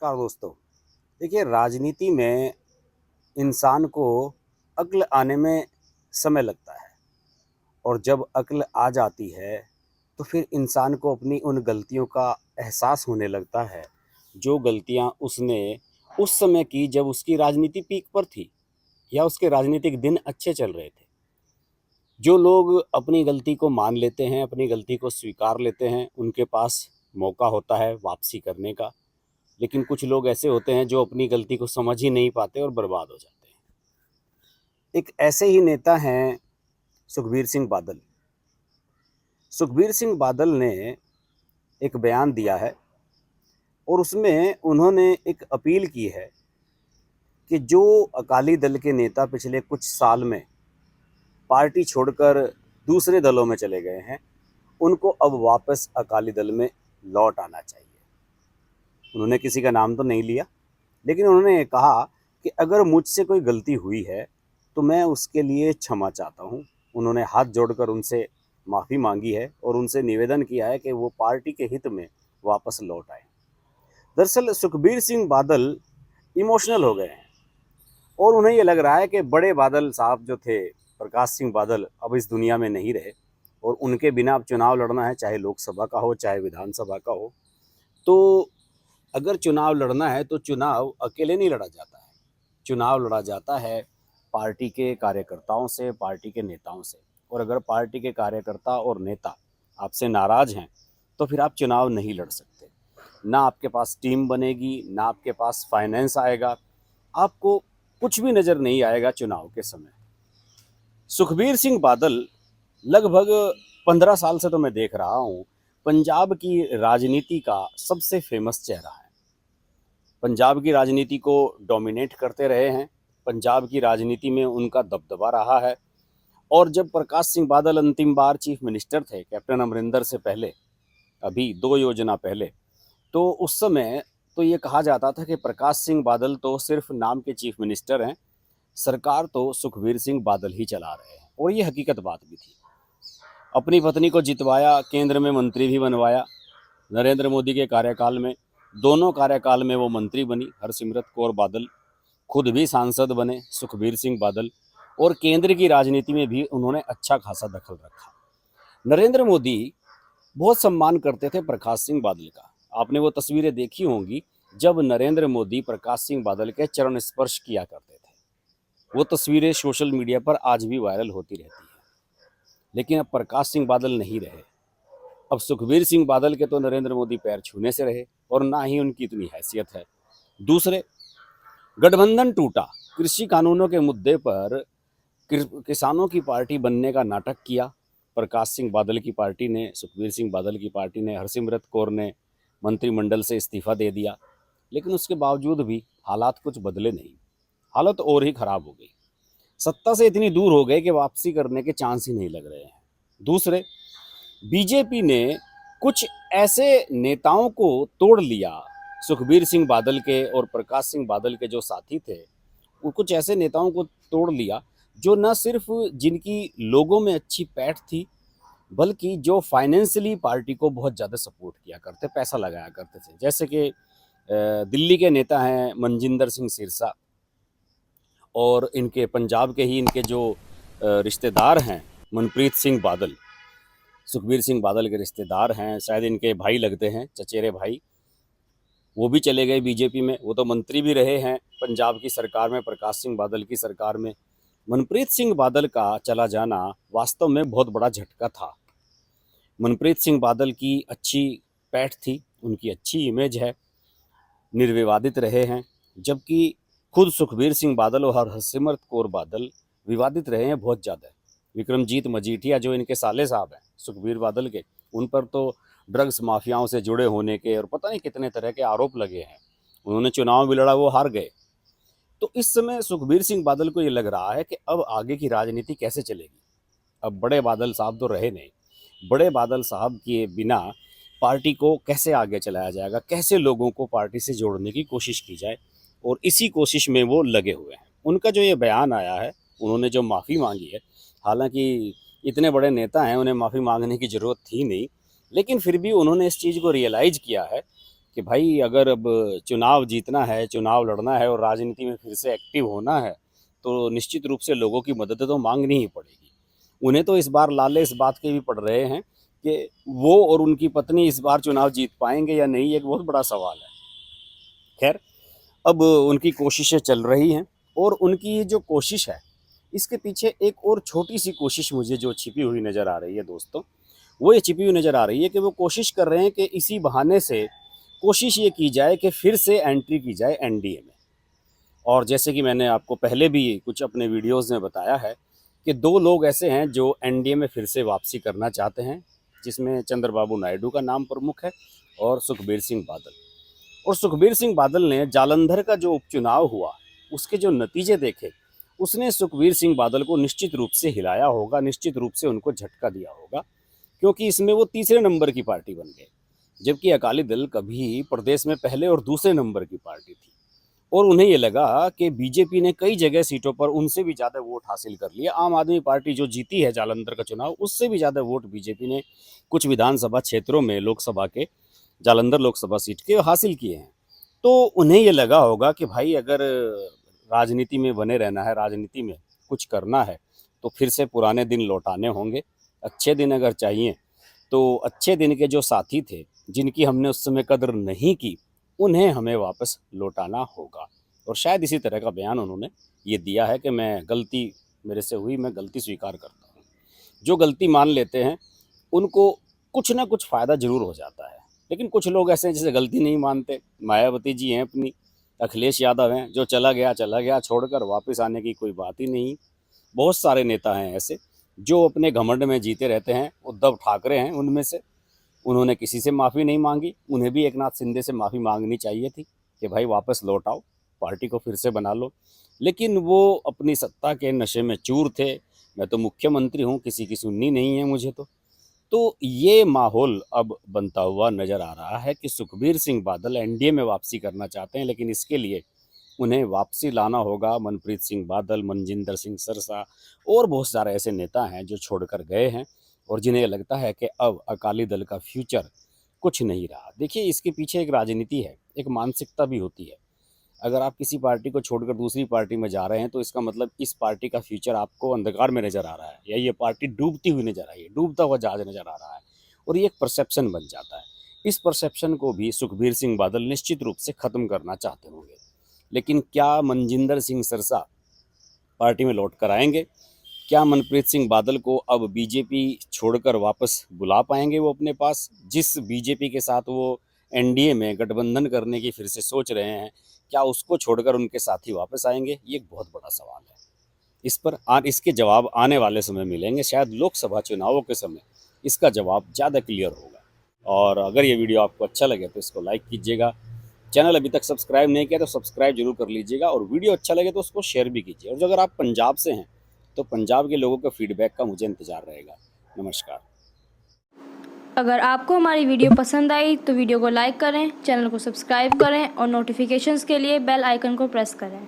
नमस्कार दोस्तों। देखिए, राजनीति में इंसान को अक्ल आने में समय लगता है और जब अक्ल आ जाती है तो फिर इंसान को अपनी उन गलतियों का एहसास होने लगता है जो गलतियां उसने उस समय की जब उसकी राजनीति पीक पर थी या उसके राजनीतिक दिन अच्छे चल रहे थे। जो लोग अपनी गलती को मान लेते हैं, अपनी गलती को स्वीकार लेते हैं, उनके पास मौका होता है वापसी करने का। लेकिन कुछ लोग ऐसे होते हैं जो अपनी गलती को समझ ही नहीं पाते और बर्बाद हो जाते हैं। एक ऐसे ही नेता हैं सुखबीर सिंह बादल। सुखबीर सिंह बादल ने एक बयान दिया है और उसमें उन्होंने एक अपील की है कि जो अकाली दल के नेता पिछले कुछ साल में पार्टी छोड़कर दूसरे दलों में चले गए हैं, उनको अब वापस अकाली दल में लौट आना चाहिए। उन्होंने किसी का नाम तो नहीं लिया, लेकिन उन्होंने ये कहा कि अगर मुझसे कोई गलती हुई है तो मैं उसके लिए क्षमा चाहता हूँ। उन्होंने हाथ जोड़कर उनसे माफ़ी मांगी है और उनसे निवेदन किया है कि वो पार्टी के हित में वापस लौट आए। दरअसल सुखबीर सिंह बादल इमोशनल हो गए हैं और उन्हें ये लग रहा है कि बड़े बादल साहब जो थे, प्रकाश सिंह बादल, अब इस दुनिया में नहीं रहे और उनके बिना अब चुनाव लड़ना है, चाहे लोकसभा का हो चाहे विधानसभा का हो। तो अगर चुनाव लड़ना है तो चुनाव अकेले नहीं लड़ा जाता है, चुनाव लड़ा जाता है पार्टी के कार्यकर्ताओं से, पार्टी के नेताओं से। और अगर पार्टी के कार्यकर्ता और नेता आपसे नाराज़ हैं तो फिर आप चुनाव नहीं लड़ सकते। ना आपके पास टीम बनेगी, ना आपके पास फाइनेंस आएगा, आपको कुछ भी नज़र नहीं आएगा चुनाव के समय। सुखबीर सिंह बादल लगभग 15 साल से तो मैं देख रहा हूँ, पंजाब की राजनीति का सबसे फेमस चेहरा है। पंजाब की राजनीति को डोमिनेट करते रहे हैं, पंजाब की राजनीति में उनका दबदबा रहा है। और जब प्रकाश सिंह बादल अंतिम बार चीफ मिनिस्टर थे, कैप्टन अमरिंदर से पहले, अभी 2 योजना पहले, तो उस समय तो ये कहा जाता था कि प्रकाश सिंह बादल तो सिर्फ नाम के चीफ मिनिस्टर हैं, सरकार तो सुखबीर सिंह बादल ही चला रहे हैं। और ये हकीकत बात भी थी। अपनी पत्नी को जितवाया, केंद्र में मंत्री भी बनवाया। नरेंद्र मोदी के कार्यकाल में, दोनों कार्यकाल में वो मंत्री बनी हरसिमरत कौर बादल, खुद भी सांसद बने सुखबीर सिंह बादल, और केंद्र की राजनीति में भी उन्होंने अच्छा खासा दखल रखा। नरेंद्र मोदी बहुत सम्मान करते थे प्रकाश सिंह बादल का। आपने वो तस्वीरें देखी होंगी जब नरेंद्र मोदी प्रकाश सिंह बादल के चरण स्पर्श किया करते थे। वो तस्वीरें सोशल मीडिया पर आज भी वायरल होती रहती है। लेकिन अब प्रकाश सिंह बादल नहीं रहे, अब सुखबीर सिंह बादल के तो नरेंद्र मोदी पैर छूने से रहे और ना ही उनकी इतनी हैसियत है। दूसरे, गठबंधन टूटा, कृषि कानूनों के मुद्दे पर किसानों की पार्टी बनने का नाटक किया। प्रकाश सिंह बादल की पार्टी ने, सुखबीर सिंह बादल की पार्टी ने, हरसिमरत कौर ने मंत्रिमंडल से इस्तीफा दे दिया। लेकिन उसके बावजूद भी हालात कुछ बदले नहीं, हालत और ही खराब हो गई। सत्ता से इतनी दूर हो गए कि वापसी करने के चांस ही नहीं लग रहे हैं। दूसरे, बीजेपी ने कुछ ऐसे नेताओं को तोड़ लिया, सुखबीर सिंह बादल के और प्रकाश सिंह बादल के जो साथी थे, वो कुछ ऐसे नेताओं को तोड़ लिया जो न सिर्फ जिनकी लोगों में अच्छी पैठ थी, बल्कि जो फाइनेंशियली पार्टी को बहुत ज़्यादा सपोर्ट किया करते, पैसा लगाया करते थे। जैसे कि दिल्ली के नेता हैं मनजिंदर सिंह सिरसा, और इनके पंजाब के ही इनके जो रिश्तेदार हैं मनप्रीत सिंह बादल, सुखबीर सिंह बादल के रिश्तेदार हैं, शायद इनके भाई लगते हैं, चचेरे भाई, वो भी चले गए बीजेपी में। वो तो मंत्री भी रहे हैं पंजाब की सरकार में, प्रकाश सिंह बादल की सरकार में। मनप्रीत सिंह बादल का चला जाना वास्तव में बहुत बड़ा झटका था। मनप्रीत सिंह बादल की अच्छी पैठ थी, उनकी अच्छी इमेज है, निर्विवादित रहे हैं, जबकि खुद सुखबीर सिंह बादल और हरसिमरत कौर बादल विवादित रहे हैं बहुत ज़्यादा। विक्रमजीत मजीठिया जो इनके साले साहब हैं सुखबीर बादल के, उन पर तो ड्रग्स माफियाओं से जुड़े होने के और पता नहीं कितने तरह के आरोप लगे हैं। उन्होंने चुनाव भी लड़ा, वो हार गए। तो इस समय सुखबीर सिंह बादल को ये लग रहा है कि अब आगे की राजनीति कैसे चलेगी। अब बड़े बादल साहब तो रहे नहीं, बड़े बादल साहब के बिना पार्टी को कैसे आगे चलाया जाएगा, कैसे लोगों को पार्टी से जोड़ने की कोशिश की जाए, और इसी कोशिश में वो लगे हुए हैं। उनका जो ये बयान आया है, उन्होंने जो माफ़ी मांगी है, हालांकि इतने बड़े नेता हैं, उन्हें माफ़ी मांगने की ज़रूरत थी नहीं, लेकिन फिर भी उन्होंने इस चीज़ को रियलाइज़ किया है कि भाई अगर अब चुनाव जीतना है, चुनाव लड़ना है और राजनीति में फिर से एक्टिव होना है, तो निश्चित रूप से लोगों की मदद तो मांगनी ही पड़ेगी। उन्हें तो इस बार लाले इस बात के भी पड़ रहे हैं कि वो और उनकी पत्नी इस बार चुनाव जीत पाएंगे या नहीं, एक बहुत बड़ा सवाल है। खैर, अब उनकी कोशिशें चल रही हैं और उनकी ये जो कोशिश है, इसके पीछे एक और छोटी सी कोशिश मुझे जो छिपी हुई नज़र आ रही है दोस्तों, वो ये छिपी हुई नज़र आ रही है कि वो कोशिश कर रहे हैं कि इसी बहाने से कोशिश ये की जाए कि फिर से एंट्री की जाए एनडीए में। और जैसे कि मैंने आपको पहले भी कुछ अपने वीडियोज़ में बताया है कि 2 लोग ऐसे हैं जो एनडीए में फिर से वापसी करना चाहते हैं, जिसमें चंद्रबाबू नायडू का नाम प्रमुख है और सुखबीर सिंह बादल। और सुखबीर सिंह बादल ने जालंधर का जो उपचुनाव हुआ, उसके जो नतीजे देखे, उसने सुखबीर सिंह बादल को निश्चित रूप से हिलाया होगा, निश्चित रूप से उनको झटका दिया होगा, क्योंकि इसमें वो तीसरे नंबर की पार्टी बन गए, जबकि अकाली दल कभी प्रदेश में पहले और दूसरे नंबर की पार्टी थी। और उन्हें ये लगा कि बीजेपी ने कई जगह सीटों पर उनसे भी ज़्यादा वोट हासिल कर लिए। आम आदमी पार्टी जो जीती है जालंधर का चुनाव, उससे भी ज़्यादा वोट बीजेपी ने कुछ विधानसभा क्षेत्रों में लोकसभा के जालंधर लोकसभा सीट के हासिल किए हैं। तो उन्हें ये लगा होगा कि भाई अगर राजनीति में बने रहना है, राजनीति में कुछ करना है, तो फिर से पुराने दिन लौटाने होंगे। अच्छे दिन अगर चाहिए, तो अच्छे दिन के जो साथी थे, जिनकी हमने उस समय कदर नहीं की, उन्हें हमें वापस लौटाना होगा। और शायद इसी तरह का बयान उन्होंने ये दिया है कि मैं गलती मेरे से हुई, मैं गलती स्वीकार करता हूँ। जो गलती मान लेते हैं, उनको कुछ ना कुछ फ़ायदा ज़रूर हो जाता है। लेकिन कुछ लोग ऐसे हैं जिसे गलती नहीं मानते। मायावती जी हैं अपनी, अखिलेश यादव हैं, जो चला गया छोड़कर वापस आने की कोई बात ही नहीं। बहुत सारे नेता हैं ऐसे जो अपने घमंड में जीते रहते हैं। उद्धव ठाकरे हैं उनमें से, उन्होंने किसी से माफ़ी नहीं मांगी। उन्हें भी एकनाथ शिंदे से माफ़ी मांगनी चाहिए थी कि भाई वापस लौट आओ, पार्टी को फिर से बना लो। लेकिन वो अपनी सत्ता के नशे में चूर थे। मैं तो मुख्यमंत्री हूँ, किसी की सुननी नहीं है मुझे तो ये माहौल अब बनता हुआ नज़र आ रहा है कि सुखबीर सिंह बादल एनडीए में वापसी करना चाहते हैं, लेकिन इसके लिए उन्हें वापसी लाना होगा मनप्रीत सिंह बादल, मनजिंदर सिंह सरसा और बहुत सारे ऐसे नेता हैं जो छोड़कर गए हैं और जिन्हें लगता है कि अब अकाली दल का फ्यूचर कुछ नहीं रहा। देखिए, इसके पीछे एक राजनीति है, एक मानसिकता भी होती है। अगर आप किसी पार्टी को छोड़कर दूसरी पार्टी में जा रहे हैं, तो इसका मतलब इस पार्टी का फ्यूचर आपको अंधकार में नज़र आ रहा है, या ये पार्टी डूबती हुई नज़र आ रही है, डूबता हुआ जहाज नज़र आ रहा है, और ये एक परसेप्शन बन जाता है। इस परसेप्शन को भी सुखबीर सिंह बादल निश्चित रूप से ख़त्म करना चाहते होंगे। लेकिन क्या मनजिंदर सिंह सरसा पार्टी में लौट कर आएंगे? क्या मनप्रीत सिंह बादल को अब बीजेपी छोड़कर वापस बुला पाएंगे वो अपने पास? जिस बीजेपी के साथ वो एनडीए में गठबंधन करने की फिर से सोच रहे हैं, क्या उसको छोड़कर उनके साथी वापस आएंगे? ये एक बहुत बड़ा सवाल है। इस पर इसके जवाब आने वाले समय मिलेंगे, शायद लोकसभा चुनावों के समय इसका जवाब ज़्यादा क्लियर होगा। और अगर ये वीडियो आपको अच्छा लगे तो इसको लाइक कीजिएगा। चैनल अभी तक सब्सक्राइब नहीं किया तो सब्सक्राइब जरूर कर लीजिएगा, और वीडियो अच्छा लगे तो उसको शेयर भी कीजिए। और जो अगर आप पंजाब से हैं, तो पंजाब के लोगों के फीडबैक का मुझे इंतज़ार रहेगा। नमस्कार। अगर आपको हमारी वीडियो पसंद आई तो वीडियो को लाइक करें, चैनल को सब्सक्राइब करें और नोटिफिकेशंस के लिए बेल आइकन को प्रेस करें।